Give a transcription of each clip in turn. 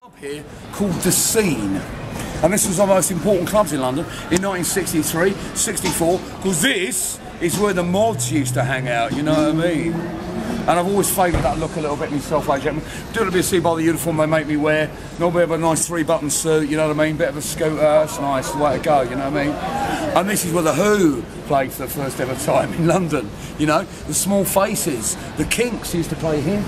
Club here called The Scene, and this was one of the most important clubs in London in 1963, 64, because this is where the mods used to hang out, you know what I mean? And I've always favoured that look a little bit myself, ladies and gentlemen. Do a bit of see by the uniform they make me wear, not a bit of a nice 3-button suit, you know what I mean? Bit of a scooter, that's nice, the way to go, you know what I mean? And this is where the Who played for the first ever time in London, you know? The Small Faces, the Kinks used to play here.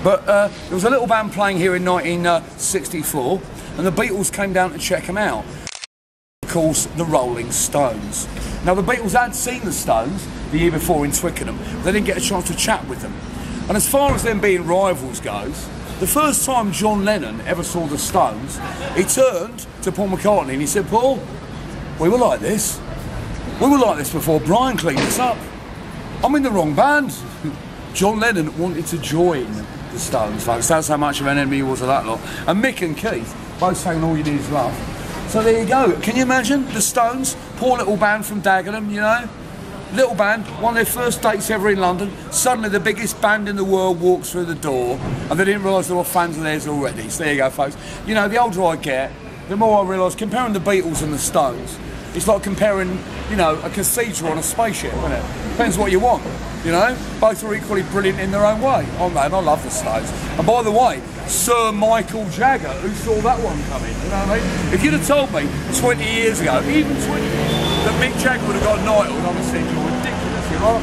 But there was a little band playing here in 1964, and the Beatles came down to check them out. Of course, the Rolling Stones. Now, the Beatles had seen the Stones the year before in Twickenham. They didn't get a chance to chat with them. And as far as them being rivals goes, the first time John Lennon ever saw the Stones, he turned to Paul McCartney and he said, "Paul, we were like this. We were like this before Brian cleaned us up. I'm in the wrong band." John Lennon wanted to join the Stones, folks. That's how much of an enemy he was of that lot. And Mick and Keith both saying all you need is love. So there you go. Can you imagine the Stones, poor little band from Dagenham, you know? Little band, one of their first dates ever in London. Suddenly the biggest band in the world walks through the door, and they didn't realise there were fans of theirs already. So there you go, folks. You know, the older I get, the more I realise comparing the Beatles and the Stones, it's like comparing, you know, a cathedral and a spaceship, isn't it? Depends what you want, you know? Both are equally brilliant in their own way. Oh man, I love the Stones. And by the way, Sir Michael Jagger, who saw that one coming, you know what I mean? If you'd have told me 20 years ago, even 20 years, that Mick Jagger would have got knighthood, I would have said you're ridiculous, you know?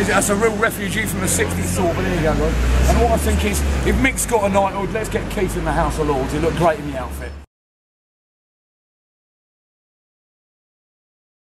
That's a real refugee from the 60s thought, but there you go, guys. And what I think is, if Mick's got a knighthood, let's get Keith in the House of Lords. He looked great in the outfit.